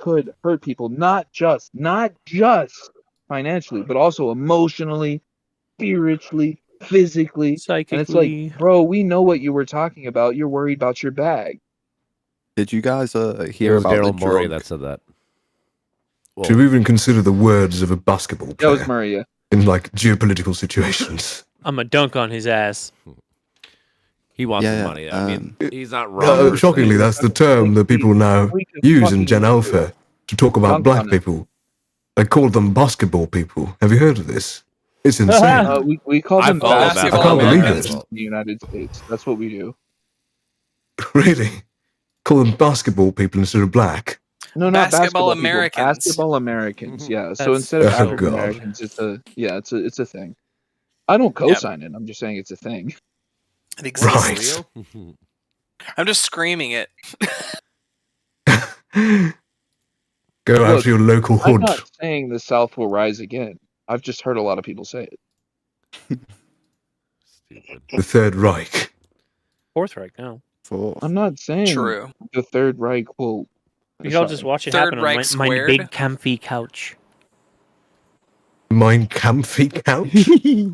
could hurt people, not just financially, but also emotionally, spiritually, physically. Psychically. And it's like, bro, we know what you were talking about. You're worried about your bag. Did you guys hear about Daryl the Morey drug? that said that. Well, Do you even consider the words of a basketball That player was Maria. in like geopolitical situations? I'm a dunk on his ass. he wants the Yeah, money. I mean, he's not wrong. Shockingly, that's the term that people now We can use in fucking Gen Alpha to talk about dunk black on it. people. They call them basketball people. Have you heard of this? It's insane. We call I them follow basketball I can't believe Americans it. in the United States. That's what we do. Really? Call them basketball people instead of black? No, not Basketball basketball Americans. People. Basketball Americans, yeah. So That's instead of so African good. Americans, it's a thing. I don't co-sign it. I'm just saying it's a thing. It exists. Right. I'm just screaming it. Go out Look, to your local I'm hood. not saying the South will rise again. I've just heard a lot of people say it. Stupid. The Third Reich. Fourth Reich now. I'm not saying True. the Third Reich will. We can all just watch it Third happen Reich on my squared. big comfy couch. Mein Kampfy couch?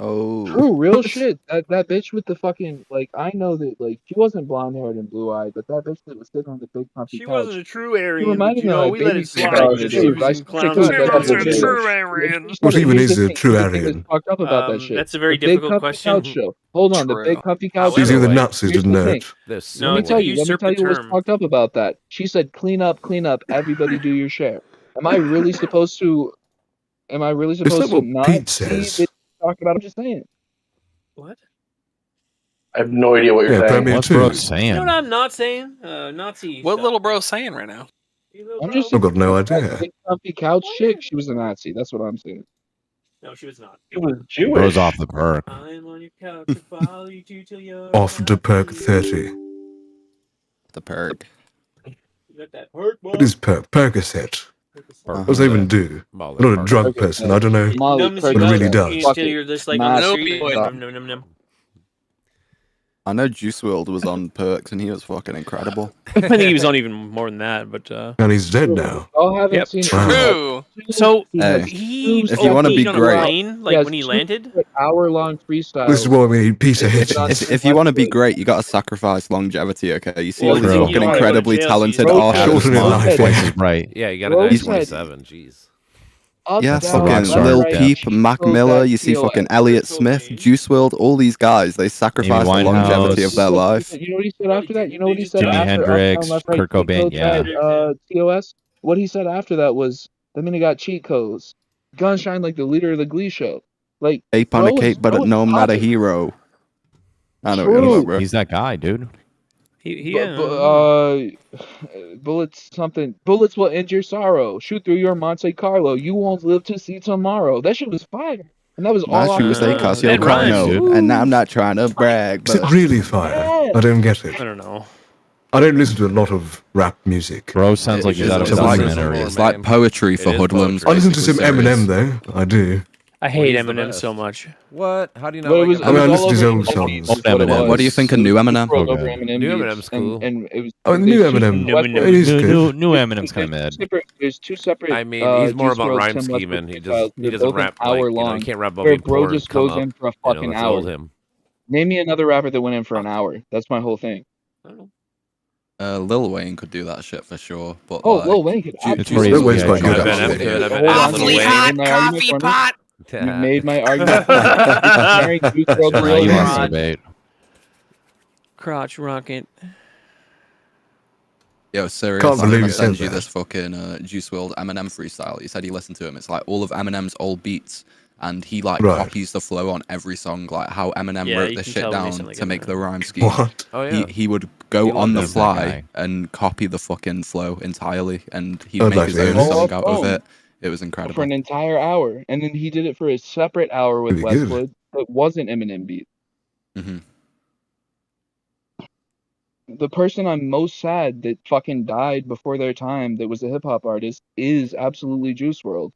Oh, True, real shit. That bitch with the fucking I know that she wasn't blonde haired and blue eyed, but that bitch that was sitting on the big comfy She couch. wasn't a true Aryan, reminded but me of, like, we let baby it food slide back in because the she day. was I in still clown think school. that that's wasn't a a true true Aryan. What even Here's is the a thing, true here's the thing Aryan? that's fucked up about that shit. That's a very The big difficult comfy question. couch show. Hold on, the True. big comfy couch These show. are the Wait, Nazis, here's didn't the it? thing. This. No, Let me it's tell a you usurp what the was term. fucked up about that. She said, clean up, everybody do your share. Am I really supposed to Is not that what Pete see says? this talking about? I'm just saying. What? I have no idea what you're Yeah, saying. Premier What's bro 2. saying? You know what I'm not saying? Nazi. What stuff. little bro saying right now? You little I'm bro. just I've got no that idea. big comfy couch chick, she was a Nazi. That's what I'm saying. No, she was not. It was Jewish. Bro's off the perk. I'm on your couch to follow you till you're Off to perk 30. the perk. You got that perk, What is perk? Percocet. What does that even do? Molly I'm not a Park. drug person. I don't know. Molly Numbs What you it up really does. until you're just like on the Massive street. opioid. Num, num, num. I know Juice WRLD was on perks and he was fucking incredible. I think he was on even more than that, but And he's dead now. Y'all haven't Yep. seen True. so Hey, he if you wanna be OD'd on a great- plane, like when he landed. Hour-long freestyle. This is what we need. Peter Hitchens. if you want to be great, you gotta sacrifice longevity. Okay, you see Well, all these bro. fucking you don't wanna go to incredibly jail, so you talented just- Bro, artists. shorten it man. life. Twice is right. Yeah, you gotta Bro die said- 27. Jeez. Up, Yeah, down, fucking Rockstar, Lil yeah. Peep, Cheat Mac code, Miller, that's you see TOS. fucking Elliott Smith, Juice WRLD, all these guys, they sacrifice the Winehouse. longevity of their life. You know what he said after that? You know what he said Jimi after Hendrix, Uptown Left Right Kurt cheat Cobain, codes yeah. had, TOS? What he said after that was, the minute got cheat codes. Gun shine like the leader of the Glee show. Like, Ape on a bro is- cape, but bro is no, I'm not a popping. hero. I know what True. you're about, bro. He's that guy, dude. Bullets will end your sorrow. Shoot through your Monte Carlo. You won't live to see tomorrow. That shit was fire. And that was all My off shoes, the they dome. cost That you rhymes, no. dude. And now I'm not trying to brag, Is it but really fire? I don't get I it. don't know. I don't listen to a lot of rap music. Bro sounds like It he's is out of a his like- documentary. sizzle, it's like man. poetry It for is hoodlums. I listen to some basically Eminem serious. though. I do. I hate he's the Eminem best. so much. What? How do you know? But it was, I mean, I it was listen to all his over old Eminem songs. beats, what it Eminem. was. What do you think of new Eminem? It was Oh, over good. Eminem New beats, Eminem's cool. and it was. Oh, the there's new two Eminem. separate- It is good. New Eminem's kind of mad. There's two separate. I mean, he's more Juice about WRLD, rhyme Tim Westbrook scheming. He freestyles. just he They're doesn't both an rap like hour you long. can't rap about Where being bro poor and just come goes up. in for a You know, fucking that's hour. old him. Name me another rapper that went in for an hour. That's my whole thing. I don't know. Lil Wayne could do that shit for sure. But Oh, like, Lil Wayne could. Ju- It's absolutely- pretty Lil Wayne's easy, quite good, actually. Eminem actually. could. Hold on, Awfully Lil Wayne hot made my argument coffee for me. pot. You made my argument. You're comparing Juice WRLD to Now Lil you want Wayne. to debate. Crotch rocket. Yo, serious. Can't I'm believe gonna you send said you that. this fucking Juice WRLD Eminem freestyle. He said he listened to him. It's like all of Eminem's old beats, and he like Right. copies the flow on every song, like how Eminem Yeah, wrote you this can shit tell when down he's like to make Eminem. the rhyme scheme. What? Oh yeah. He would go He on the loves that fly guy. and copy the fucking flow entirely, and he'd I'd make like his to hear own this. song out of Oh. it. It was For incredible. an entire hour, and then he did it for a separate hour with Pretty good. Westwood that wasn't Eminem beat. hmm The person I'm most sad that fucking died before their time that was a hip hop artist is absolutely Juice WRLD.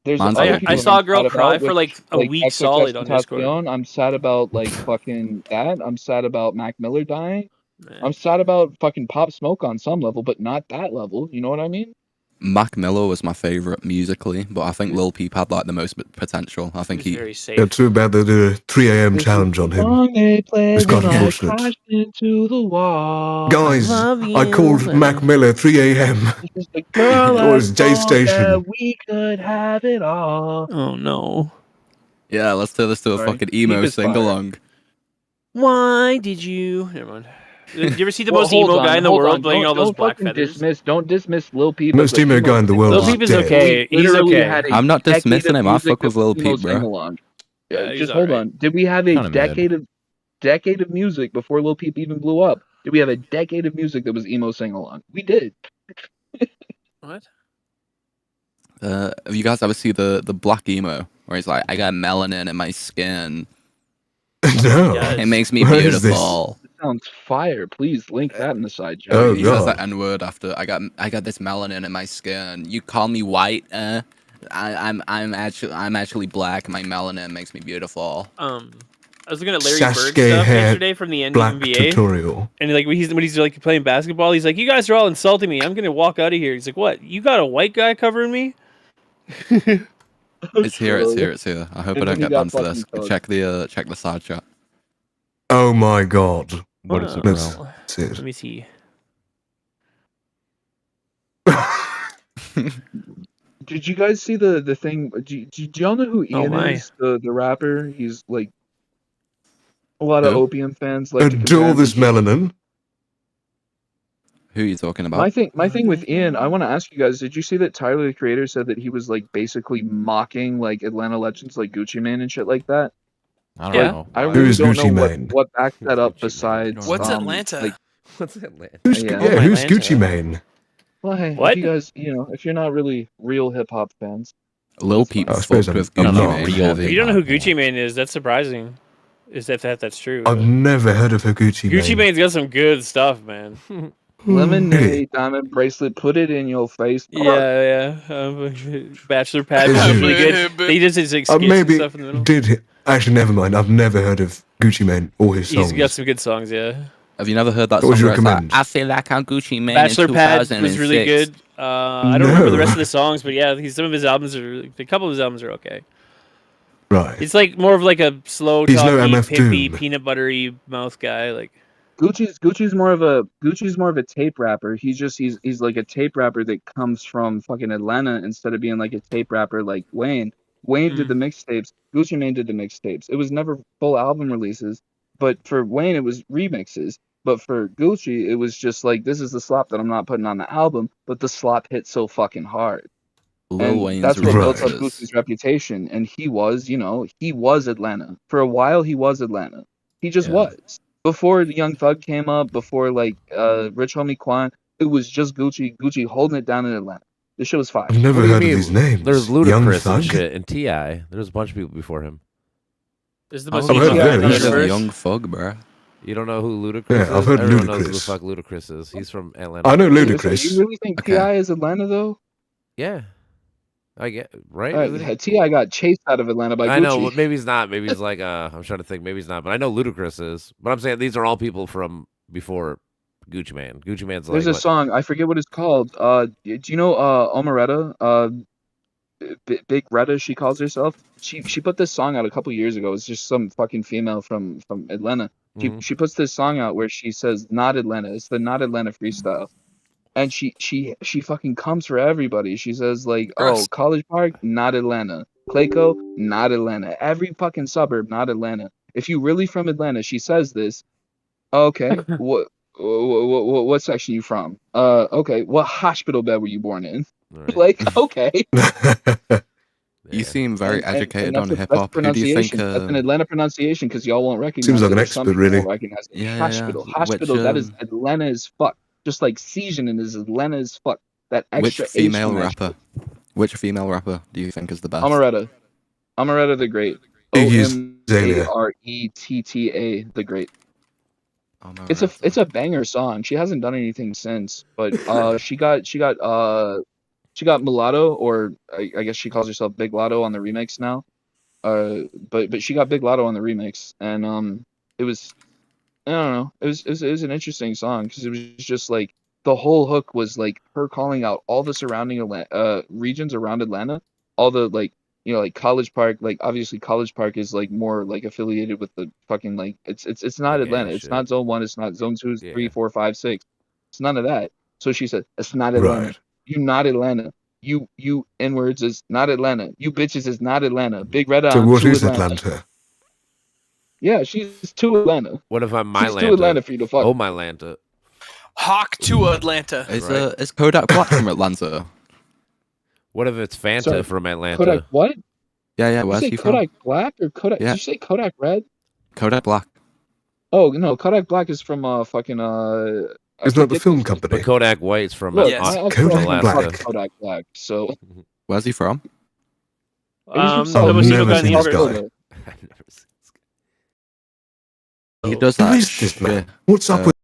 There's Mine's other like- people I that saw I'm a girl sad cry about for with, like a week solid on Discord. XXXTentacion. I'm sad about like fucking that. I'm sad about Mac Miller dying. Man. I'm sad about fucking Pop Smoke on some level, but not that level. You know what I mean? Mac Miller was my favorite musically, but I think Lil Peep had like the most potential. I think He's he. very safe. Yeah, too bad they did a 3 a.m. This is challenge the on him. song they played It's quite when I unfortunate. crashed into the wall. Guys, I called Mac Miller 3 a.m. This is the girl It I was J thought Station. that we could have it all. Oh no. Yeah, let's do this to a Sorry. fucking Peep emo is fire. sing along. Why did you? Never mind. Did you ever see the Well, most hold emo on, guy in the hold world on. playing all those Don't black fucking feathers? Don't dismiss Lil Peep. Most as a emo guy in the world Lil is Peep is dead. okay. He's Literally okay. had a I'm not decade dismissing of him. I music fuck with that was Lil emo Peep, bro. sing-along. Yeah, he's Just hold alright. on. Did we have a Kinda mid. decade of music before Lil Peep even blew up? Did we have a decade of music that was emo sing-along? We did. What? Have you guys ever see the black emo where he's like, I got melanin in my skin. No. Yes. It makes me What is this? beautiful. Sounds fire. Please link that in the side chat. Oh, He says God. the N word after I got this melanin in my skin. You call me white, I'm actually black. My melanin makes me beautiful. I was looking at Larry Bird Sasuke stuff hair yesterday from the black NBA, tutorial. and like when he's like playing basketball, he's like, "You guys are all insulting me. I'm gonna walk out of here." He's like, "What? You got a white guy covering me?" It's here. I hope I And then don't he get got banned for this. fucking Check the side chat. Oh my god. What is it, Let's bro? see Let me see. it. Did you guys see the thing? Do y'all know who Oh Ian my. is? The rapper. He's like a lot of Who? opium fans like to compare Adore him this to. melanin. Who are you talking about? My thing with Ian, I want to ask you guys, did you see that Tyler the Creator said that he was like basically mocking like Atlanta legends like Gucci Mane and shit like that? I don't Yeah. know. I Why? really Who's don't Gucci know Mane? what backs that up Gucci Mane. besides What's know. Atlanta? like What's Atlanta? Who's, Yeah. yeah, Oh, who's Atlanta. Gucci Mane? well, hey, What? if you guys, if you're not really real hip hop fans, Lil that's Peep fine. I suppose fucked with I'm Gucci not Mane real heavy. If you don't know who hip-hop, Gucci man. Mane is, that's surprising. Is that's true? I've never heard of a Gucci Mane. Gucci Mane's got some good stuff, man. Lemonade diamond bracelet, put it in your face. Yeah. Bachelor Pad Is was he- really good. They just his like, skits and Maybe stuff in the middle. did actually never mind. I've never heard of Gucci Mane or his songs. He's got some good songs, yeah. Have you never heard that What would song you where it's like, recommend? I feel like I'm Gucci Mane Bachelor in Pad 2006. was really good. I don't remember the rest No. of the songs, but yeah, some of his albums are a couple of his albums are okay. Right. It's like more of like a slow He's no talky, MF pimpy, Doom. peanut buttery mouth guy. Like Gucci's more of a tape rapper. He's like a tape rapper that comes from fucking Atlanta instead of being like a tape rapper like Wayne. Wayne did the mixtapes. Gucci Mane did the mixtapes. It was never full album releases, but for Wayne it was remixes. But for Gucci it was just like, this is the slop that I'm not putting on the album, but the slop hit so fucking hard. Lil And Wayne's that's what built up remixes. Gucci's reputation. And he was Atlanta. For a while he was Atlanta. He just Yeah. was. Before the Young Thug came up, before like Rich Homie Quan, it was just Gucci holding it down in Atlanta. This shit was fire. I've never What do you heard of mean? these names. There's Young Ludacris Thug. and shit, and T.I. There's a bunch of people before him. this is the I've most I've heard emo of guy in the those. He's a universe. young thug, bro. You don't know who Ludacris Yeah, is? I've heard Everyone knows who the Ludacris. fuck Ludacris is. He's from Atlanta. I know So Ludacris. you really think Okay. T.I. is Atlanta though? Yeah. I get right. Isn't he? T.I. got chased out of Atlanta by Gucci. I know, but maybe he's not. Maybe he's like I'm trying to think. Maybe he's not. But I know Ludacris is. But I'm saying these are all people from before Gucci Mane. Gucci Mane's like There's a what? song, I forget what it's called. Do you know Omeretta? Big Retta, she calls herself. She put this song out a couple years ago. It's just some fucking female from Atlanta. Mhm. She puts this song out where she says not Atlanta. It's the not Atlanta freestyle. And she fucking comes for everybody. She says like, Gross. oh, College Park, not Atlanta. Clayco, not Atlanta. Every fucking suburb, not Atlanta. If you really from Atlanta, she says this. Okay, what section you from? Okay, what hospital bed were you born in? All right. Like, okay. You Yeah. seem very educated on that's hip hop. Who do you think? pronunciation. That's an Atlanta pronunciation because y'all won't recognize Seems like it. an or some expert, people really. won't recognize it. Yeah. Hospital. Which, Hospital, that is Atlanta as fuck. Just like seasoning is Atlanta as fuck. That which extra H female in that rapper? Which female rapper do you think is the best? Amaretta the Great. Iggy Azalea. Omaretta the Great. Omeretta. It's a banger song. She hasn't done anything since, but she got Mulatto, or I guess she calls herself Big Lotto on the remix now. But she got Big Lotto on the remix, and it was, I don't know, it was an interesting song because it was just like the whole hook was like her calling out all the surrounding regions around Atlanta, all the like like College Park, like obviously College Park is like more like affiliated with the fucking like it's not The Atlanta, gang it's shit. not Zone 1, it's not Zone 2, Yeah. 3, 4, 5, 6. It's none of that. So she said, it's not Atlanta. Right. You not Atlanta. You N-words is not Atlanta. You bitches is not Atlanta. Big Red So on what to is Atlanta. Atlanta? Yeah, she's to Atlanta. What if I'm She's to Atlanta Mylanta? for you to fuck. Oh, Mylanta. Hawk to Atlanta. Is Kodak Black from Atlanta? What if it's Fanta Sorry, from Atlanta? Kodak what? Yeah. You Where's say he from? Kodak Black or Kodak? Yeah. Did you say Kodak Red? Kodak Black. Oh no, Kodak Black is from fucking I It's not the forget film the- company. But Kodak White's from Look, Yes. my Aus- Kodak ex-girlfriend Alaska. fucked Kodak Black, so Where's he from? He's The from most evil never guy in the seen this universe. guy. I've never seen this guy. He does Who that is this shit. man? What's up Uh, with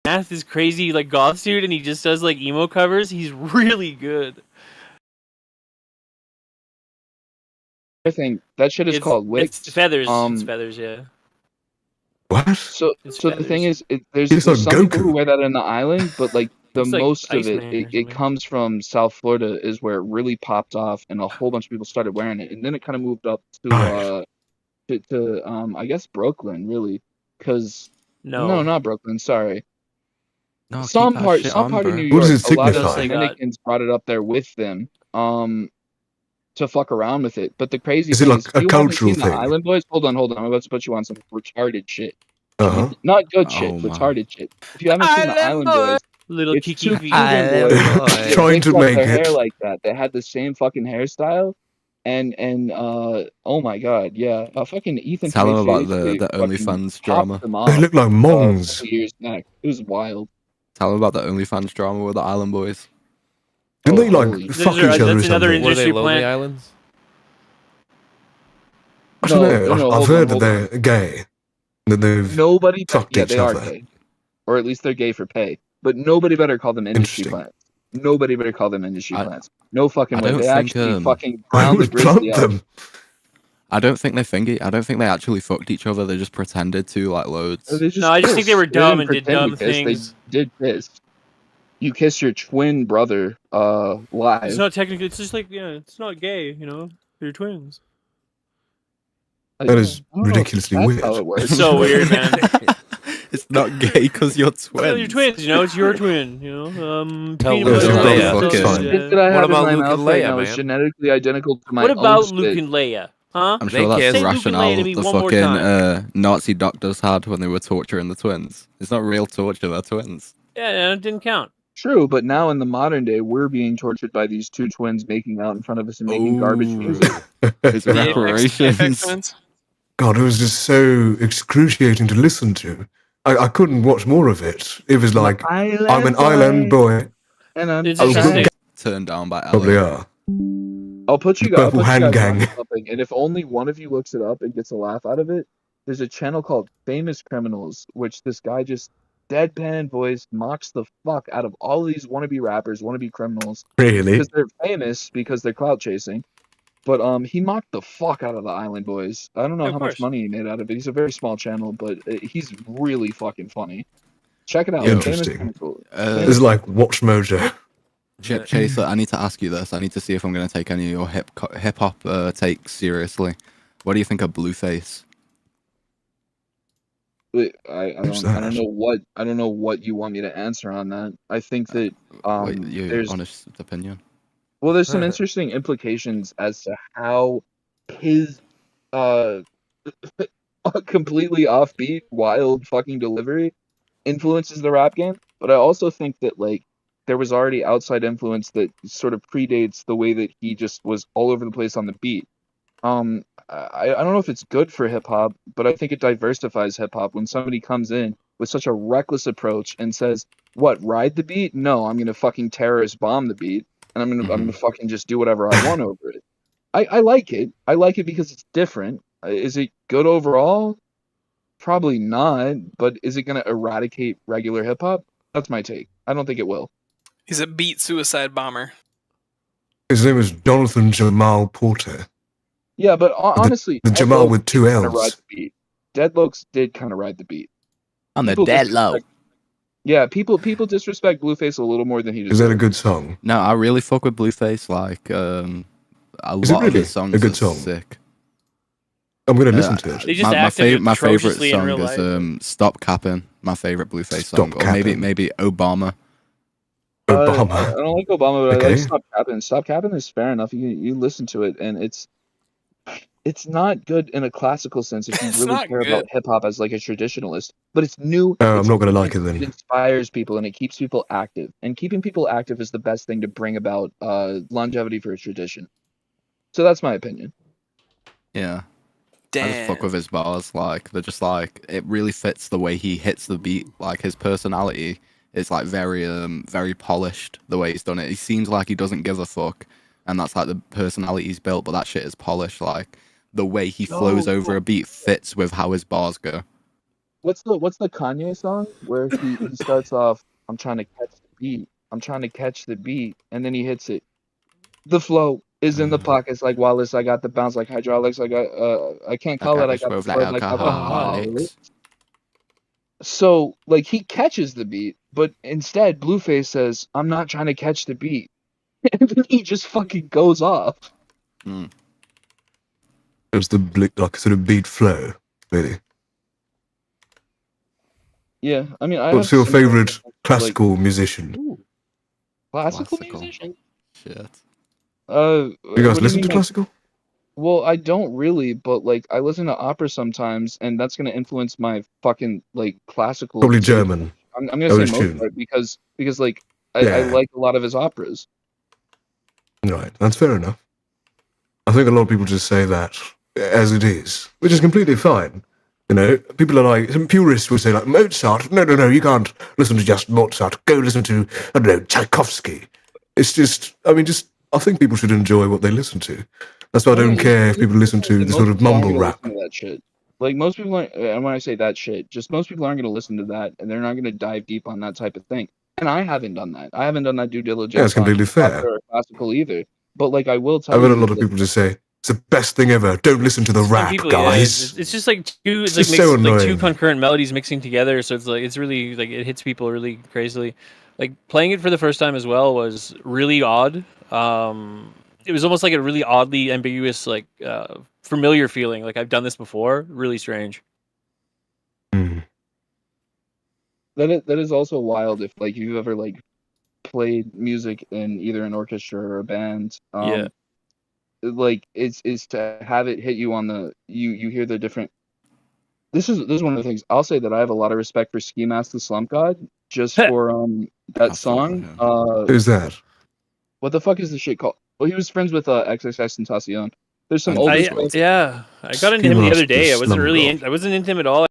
Math is crazy like goth dude, and he just does like emo covers. He's really good. I think that shit is called Wix. It's feathers. Um, It's feathers. Yeah. what? So It's the thing feathers. is, there's It's like some people who Goku. wear that in the island, but like the It's like most of Iceman or it something. comes from South Florida is where it really popped off, and a whole bunch of people started wearing it, and then it kind of moved up to Right. I guess Brooklyn really, because No. no, not Brooklyn, sorry. No, keep Some that part shit on, of bro. New What does York, it a lot of signify? Dominicans brought it up there with them, to fuck around with it. But the crazy Is it thing like is, a if you haven't cultural seen the thing? Island Boys, hold on, I'm about to put you on some retarded shit. Uh-huh. Not good shit, Oh, my. retarded shit. If you haven't seen the Island Boys, Little it's Kiki two feet. Cuban boys that Trying mixed to up make their hair it. like that. They had the same fucking hairstyle, and oh my god, yeah, fucking Ethan Tell him about basically the fucking OnlyFans popped drama. them They off look like a Mons. couple years back. It was wild. Tell him about the OnlyFans drama with the Island Boys. Didn't they holy- like fuck Those are- each other or that's another something? Were they Industry Lonely plant. Islands? I don't know. no, I've hold heard on, that they're gay. That they've Nobody, fucked yeah, each they are other. gay, or at least they're gay for pay. But nobody better call them industry Interesting. plants. Nobody better call them industry I- plants. No fucking I way. don't They think, actually fucking I ground the would grizzly plant out. them. I don't think they fingy. I don't think they actually fucked each other. They just pretended to like loads. They just No, I just think they were kissed. dumb didn't and did pretend to dumb kiss, things. They did kiss. You kiss your twin brother live. It's not technically. It's just like it's not gay. They're twins. That is I don't know if ridiculously that's weird. how it works. It's so weird, man. It's not gay because you're twins. Well, you're twins. It's your twin. Tell peanut Luke butter and and Leia. jelly, It's yeah. fine. Shit that I What have in about my Luke mouth and right Leia, now is man? genetically identical to my What own about spit. Luke and Leia? Huh? I'm They sure that's kiss. the Say Luke and Leia rationale to me the one more fucking Nazi doctors had when they were torturing the twins. It's not real torture, they're twins. Yeah, it didn't count. True, but now in the modern day, we're being tortured by these two twins making out in front of us and making garbage Ooh. music. It's The reparations. Apex Twins. God, it was just so excruciating to listen to. I couldn't watch more of it. It was like, I'm an island boy. And I'm It's I was interesting. Turned down by Probably Ellie. are. I'll put you The guys, Purple Hand on Gang. something, and if only one of you looks it up and gets a laugh out of it, there's a channel called Famous Criminals, which this guy just deadpan voice mocks the fuck out of all of these wannabe rappers, wannabe criminals, Really? because they're famous because they're clout chasing. But he mocked the fuck out of the Island Boys. I don't know Yeah, of how much course. money he made out of it. He's a very small channel, but he's really fucking funny. Check it out. Yo. Famous Interesting. Criminals. This is like Watch Mojo. Chaser, I need to ask you this. I need to see if I'm going to take any of your hip hop takes seriously. What do you think of Blueface? Wait, I Who's don't know what you want me to answer on that. I think that Wait, your there's honest opinion. there's some interesting implications as to how his completely offbeat, wild fucking delivery influences the rap game. But I also think that like there was already outside influence that sort of predates the way that he just was all over the place on the beat. I don't know if it's good for hip hop, but I think it diversifies hip hop when somebody comes in with such a reckless approach and says, "What, ride the beat? No, I'm gonna fucking terrorist bomb the beat, and I'm gonna fucking just do whatever I want over it." I like it. I like it because it's different. Is it good overall? Probably not. But is it gonna eradicate regular hip hop? That's my take. I don't think it will. He's a beat suicide bomber. His name was Jonathan Jamal Porter. Yeah, but honestly, The Jamal Deadlocs with two did kinda L's. ride the beat. Deadlocs did kind of ride the beat. On the People dead low. disrespect- Yeah, people disrespect Blueface a little more than he Is that a deserves. good song? No, I really fuck with Blueface. Like, a Is it lot of really his songs a good are song? sick. I'm gonna listen to it. They just act my favorite atrociously in song real is life. "Stop Capping." My favorite Blueface Stop song, or maybe Capping. Obama. I Obama. don't like Obama, but I like Okay. Stop Capping. Stop Capping is fair enough. You listen to it, and it's not good in a classical sense if you It's really not care good. about hip hop as like a traditionalist. But it's new. Oh, It's I'm not gonna like different, it it then. inspires people and it keeps people active. And keeping people active is the best thing to bring about longevity for a tradition. So that's my opinion. Yeah. Damn. I just fuck with his bars. Like, they're just like, it really fits the way he hits the beat. Like, his personality is like very polished the way he's done it. He seems like he doesn't give a fuck, and that's like the personality he's built. But that shit is polished. Like, the way he flows over a beat fits with how his bars go. What's the Kanye song where he starts off, I'm trying to catch the beat. I'm trying to catch the beat, and then he hits it. The flow is in the pockets like Wallace. I got the bounce like hydraulics. I can't Like call it. I Irish got the with like flow like alcoholics. alcoholics. So like he catches the beat, but instead Blueface says, "I'm not trying to catch the beat," and then he just fucking goes off. Mm. It's the like sort of beat flow, really. Yeah, I mean, I What's have your similar favorite like classical musician? classical Classical. musician. Shit. You What guys do you listen mean? to Like, classical? well, I don't really, but like I listen to opera sometimes, and that's gonna influence my fucking like classical Probably search. German. I'm gonna I would say assume. Mozart because like I Yeah. like a lot of his operas. Right, that's fair enough. I think a lot of people just say that as it is, which is completely fine. You know, people are like, some purists would say like, Mozart, no, you can't listen to just Mozart, go listen to, I don't know, Tchaikovsky. It's just, I think people should enjoy what they listen to. That's why I don't care if people listen to the Most sort of people aren't mumble gonna rap. listen to that shit. Like most people aren't, and when I say that shit, just most people aren't gonna listen to that, and they're not gonna dive deep on that type of thing. And I haven't done that. I haven't done that due Yeah, it's diligence on completely fair. opera or classical either. But like I will tell I've heard a you, lot of people just say, it's the best thing ever, don't listen to the Some rap, people, guys. yeah, it's just like two, It's like just so like two annoying. concurrent melodies mixing together. So it's like it's really like it hits people really crazily. Like playing it for the first time as well was really odd. It was almost like a really oddly ambiguous, like familiar feeling. Like I've done this before. Really strange. Mm. that is also wild if like you've ever like played music in either an orchestra or a band. Yeah. Like it's to have it hit you on the you hear the different. This is one of the things I'll say that I have a lot of respect for Ski Mask the Slump God just for that I fuck with song. him. Who's that? What the fuck is the shit called? Well, he was friends with XXXTentacion. There's some older stuff. Yeah, I got into Ski him the other Mask the day. I wasn't Slum really God. I wasn't into him at all.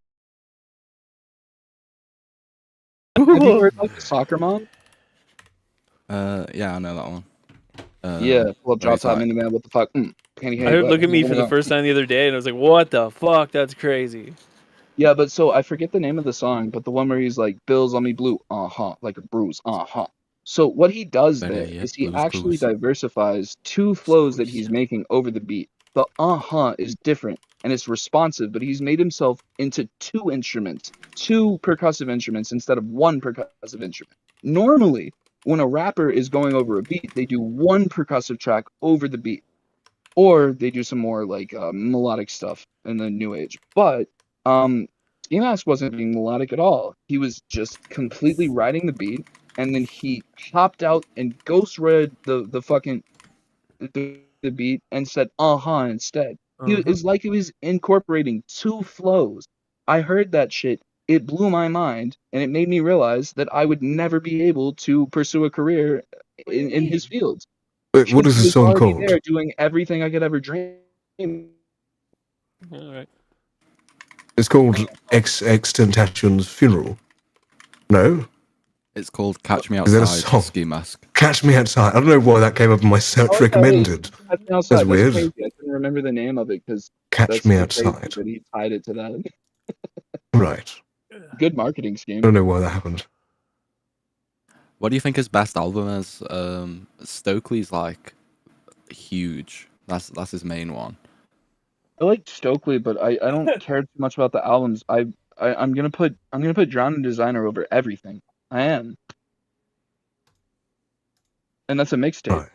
Have you heard like the Soccer Mom? Yeah, I know that one. Yeah, pull up where drop he's top like- into man. What the fuck? Candy I heard "Look at Me" for the first time the other day, and I was like, "What the fuck? That's crazy." Yeah, but so I forget the name of the song, but the one where he's like, "Bills on me blue, like a bruise, So what he does Better there yet, is he Blue's actually Clues. diversifies two flows that he's making over the beat. The is different and it's responsive, but he's made himself into two instruments, two percussive instruments instead of one percussive instrument. Normally, when a rapper is going over a beat, they do one percussive track over the beat, or they do some more like melodic stuff in the new age. But Ski Mask wasn't being melodic at all. He was just completely riding the beat, and then he hopped out and ghost read the fucking the beat and said instead. It's like he was incorporating two flows. I heard that shit. It blew my mind, and it made me realize that I would never be able to pursue a career in his fields. Wait, what is He the was song already called? there doing everything I could ever dream. All right. It's called XXXTentacion's Funeral. No? It's called "Catch Me Is that a Outside." song? Ski Mask. Catch Me Outside. I don't know why that came up in my search Oh, okay, recommended. Catch Me Outside. That's weird. Crazy. I couldn't remember the name of it because Catch that's Me so crazy Outside. that he tied it to that. Right. Good marketing I scheme. don't know why that happened. What do you think his best album is? Stokely's like huge. That's his main one. I like Stokely, but I don't care too much about the albums. I'm gonna put Drowned in Designer over everything. I am. And that's a mixtape. Right.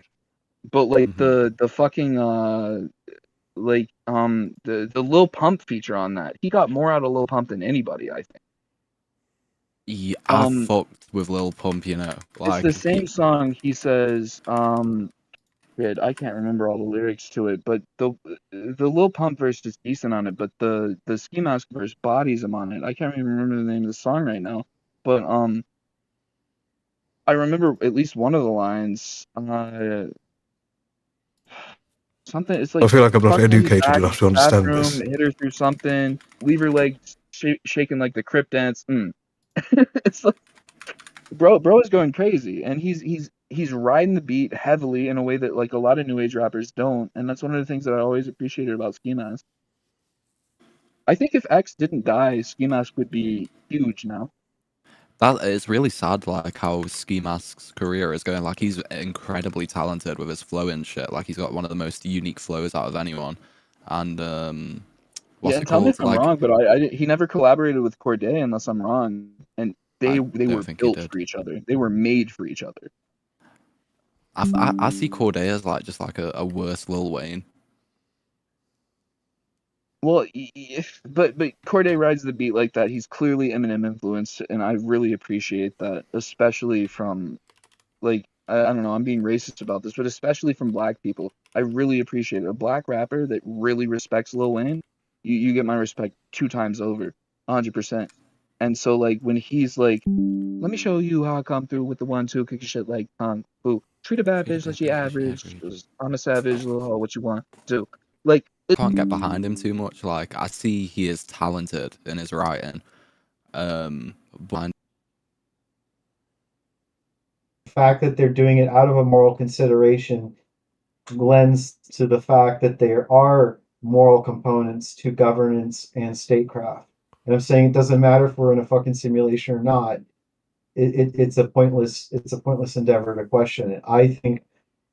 But like Mhm. the fucking the Lil Pump feature on that, he got more out of Lil Pump than anybody, I think. Yeah, I fucked with Lil Pump, you know. It's the Like, same song. He says, shit, I can't remember all the lyrics to it, but the Lil Pump verse is decent on it, but the Ski Mask verse bodies him on it. I can't even remember the name of the song right now, but I remember at least one of the lines. Something. It's I like feel like I'm not fuck Wendy's educated back in enough to the understand bathroom, this. hit her through something, leave her legs shaking like the Crip dance. It's like, bro is going crazy, and he's riding the beat heavily in a way that like a lot of new age rappers don't, and that's one of the things that I always appreciated about Ski Mask. I think if X didn't die, Ski Mask would be huge now. that it's really sad, like how Ski Mask's career is going. Like, he's incredibly talented with his flow and shit. Like, he's got one of the most unique flows out of anyone. And Yeah, what's and it tell me called? if I'm Like, wrong, but he never collaborated with Corday unless I'm wrong, and I they don't were think he built did. for each other. They were made for each other. I see Corday as like just like a worse Lil Wayne. Well, but Corday rides the beat like that. He's clearly Eminem influenced, and I really appreciate that, especially from like I don't know, I'm being racist about this, but especially from black people. I really appreciate it. A black rapper that really respects Lil Wayne, you get my respect 2 times over, 100%. And so like when he's like, let me show you how I come through with the 1-2 kick shit like kung fu. Treat a bad Treat a bitch like bad she bitch like she average. average. I'm a savage, little hoe, what you want to do. Like Can't get behind him too much. Like, I see he is talented in his writing. But The fact that they're doing it out of a moral consideration lends to the fact that there are moral components to governance and statecraft. And I'm saying it doesn't matter if we're in a fucking simulation or not. It's a pointless endeavor to question it. I think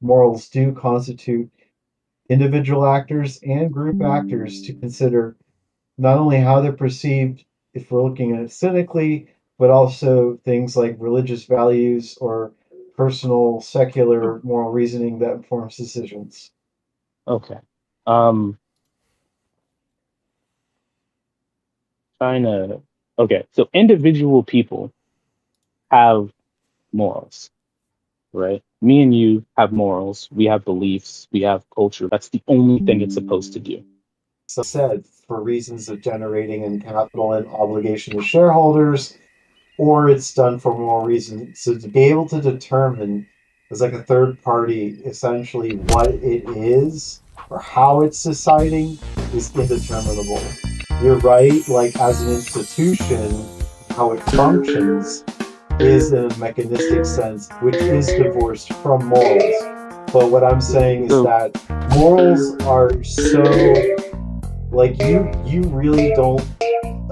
morals do constitute individual actors and group actors to consider not only how they're perceived if we're looking at it cynically, but also things like religious values or personal secular moral reasoning that informs decisions. Okay. Trying to. Okay, so individual people have morals, right? Me and you have morals. We have beliefs. We have culture. That's the only thing it's supposed to do. So said, for reasons of generating in capital and obligation to shareholders, or it's done for moral reasons. So to be able to determine as like a third party essentially what it is or how it's deciding is indeterminable. You're right, like as an institution, how it functions is in a mechanistic sense, which is divorced from morals. But what I'm saying is that morals are so like you really don't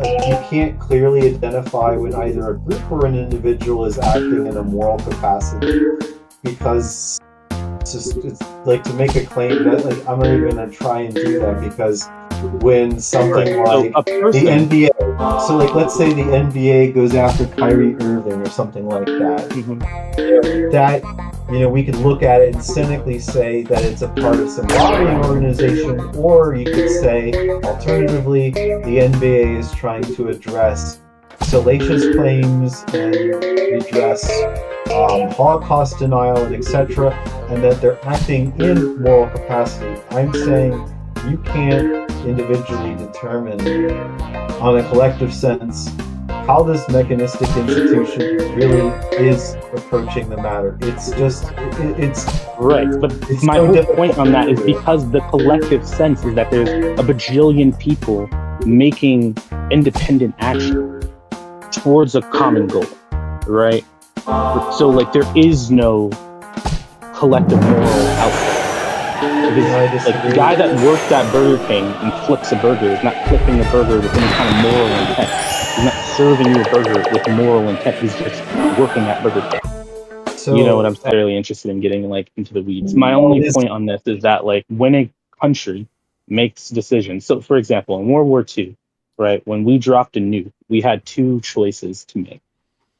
you can't clearly identify when either a group or an individual is acting in a moral capacity because it's like to make a claim that like I'm not even gonna try and do that because when something like the NBA, so like let's say the NBA goes after Kyrie Irving or something like that, that we could look at it and cynically say that it's a part of some lobbying organization, or you could say alternatively the NBA is trying to address salacious claims and redress Holocaust denial and etc., and that they're acting in moral capacity. I'm saying you can't individually determine on a collective sense how this mechanistic institution really is approaching the matter. It's just, it's right. But it's my so whole difficult point on that is to do. because the collective sense is that there's a bajillion people making independent action towards a common goal, right? So like there is no collective moral output. Because, like the guy that worked at Burger King and flips a burger is not flipping a burger with any kind of moral intent. He's not serving you a burger with moral intent. He's just working at Burger King. So, you know what I'm really interested in getting like into the weeds. My only point on this is that like when a country makes decisions, so for example, in World War II, right, when we dropped a nuke, we had two choices to make,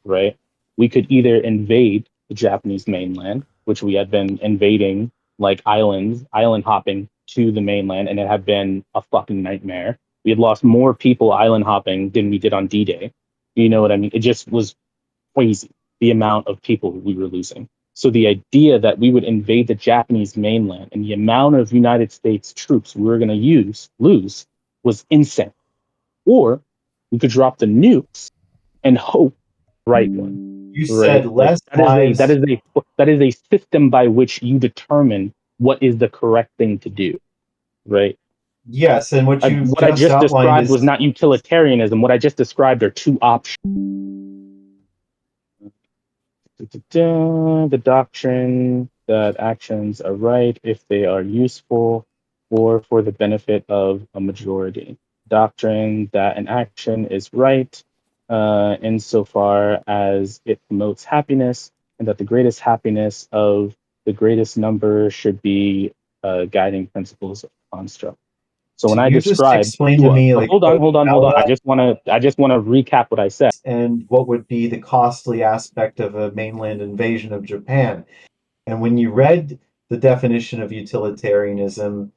right? We could either invade the Japanese mainland, which we had been invading like island hopping to the mainland, and it had been a fucking nightmare. We had lost more people island hopping than we did on D-Day. You know what I mean? It just was crazy, the amount of people we were losing. So the idea that we would invade the Japanese mainland and the amount of United States troops we were going to lose was insane. Or we could drop the nukes and hope right one. You said less Like, lives. that is a system by which you determine what is the correct thing to do, right? Yes, and what you What I just outlined described is was not utilitarianism. What I just described are two options. The doctrine that actions are right if they are useful or for the benefit of a majority. Doctrine that an action is right insofar as it promotes happiness, and that the greatest happiness of the greatest number should be guiding principles of construct. So when I you just described, explain to me, like, hold on. I just want to recap what I said. and what would be the costly aspect of a mainland invasion of Japan. And when you read the definition of utilitarianism,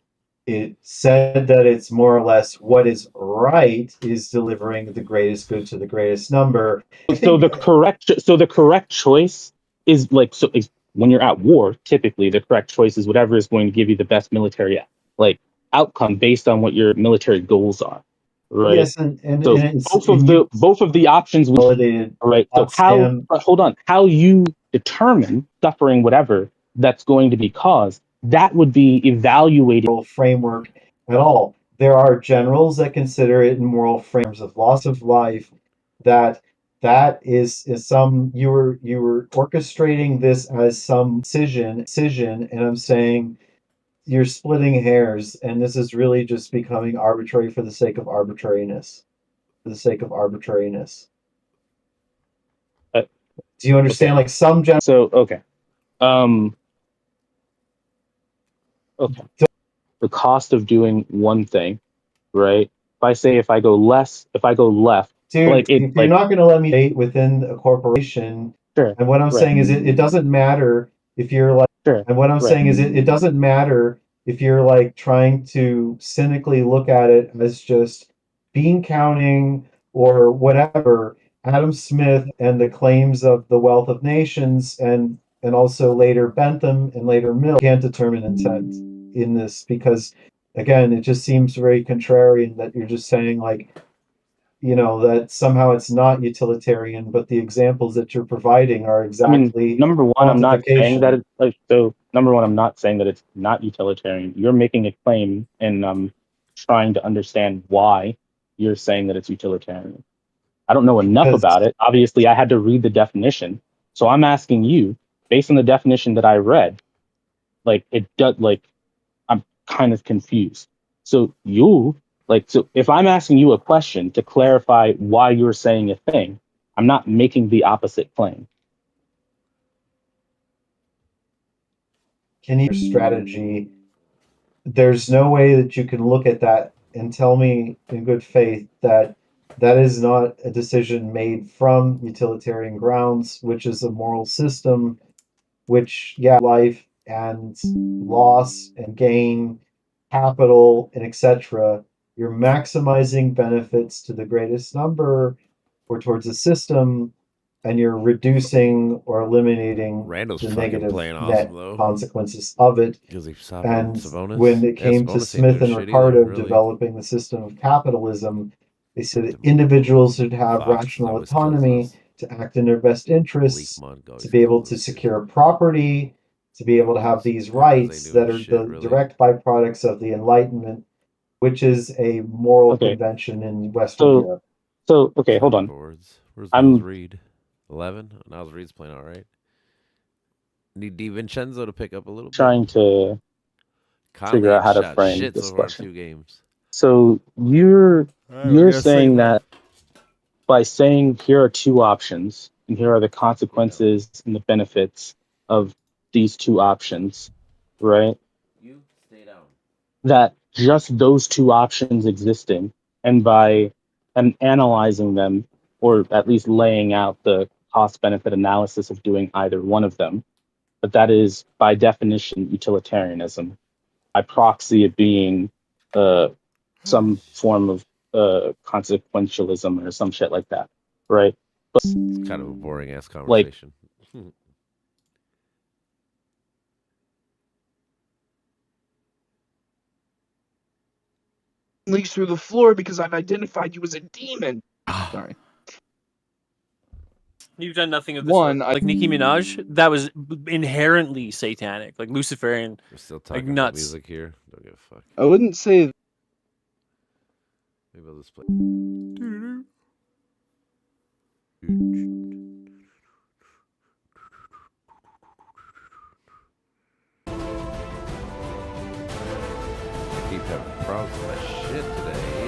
it said that it's more or less what is right is delivering the greatest good to the greatest number. So the correct choice is is when you're at war, typically the correct choice is whatever is going to give you the best military outcome based on what your military goals are. Right. Yes, and So both of the options we validated. Right. So how you determine suffering whatever that's going to be caused, that would be evaluated framework at all. There are generals that consider it in moral frames of loss of life. That is some you were orchestrating this as some decision, and I'm saying you're splitting hairs, and this is really just becoming arbitrary for the sake of arbitrariness. For the sake of arbitrariness. Do you understand? Okay. Like some So okay. Okay. The cost of doing one thing, right? If I go left, dude, if you're not going to let me date within a corporation, sure. And what I'm saying is, it doesn't matter if you're like. Sure. And what I'm saying is, it doesn't matter if you're like trying to cynically look at it as just bean counting or whatever. Adam Smith and the claims of the wealth of nations, and also later Bentham and later Mill can't determine intent in this, because again, it just seems very contrarian that you're just saying like, that somehow it's not utilitarian, but the examples that you're providing are exactly. Number one, I'm not saying that it's number one, I'm not saying that it's not utilitarian. You're making a claim, and I'm trying to understand why you're saying that it's utilitarian. I don't know enough about it. Obviously, I had to read the definition. So I'm asking you, based on the definition that I read, I'm kind of confused. So if I'm asking you a question to clarify why you're saying a thing, I'm not making the opposite claim. Can you strategy? There's no way that you can look at that and tell me in good faith that is not a decision made from utilitarian grounds, which is a moral system, which life and loss and gain, capital and etc. You're maximizing benefits to the greatest number or towards a system, and you're reducing or eliminating the negative net consequences of it. And when it came to Smith and Ricardo developing the system of capitalism, they said that individuals should have rational autonomy to act in their best interests, to be able to secure property, to be able to have these rights that are the direct byproducts of the Enlightenment, which is a moral convention in Western Europe. So, okay, hold on. Where's Reed? 11? Now's Reed's playing all right. Need DiVincenzo to pick up a little bit. Trying to figure out how to frame this question. 2 games. So you're saying that by saying here are 2 options and here are the consequences and the benefits of these 2 options, right? You stay down. That just those 2 options existing, and by analyzing them, or at least laying out the cost benefit analysis of doing either one of them. But that is, by definition, utilitarianism. By proxy, it being some form of consequentialism or some shit like that, right? But It's kind of a boring ass conversation. Leaks through the floor because I've identified you as a demon. Sorry. You've done nothing of the One, sort. Like Nicki Minaj, that was inherently satanic, like Luciferian. We're still like talking about nuts. music here. Don't give a fuck. I wouldn't say. Maybe I'll just play. I keep having problems with my shit today.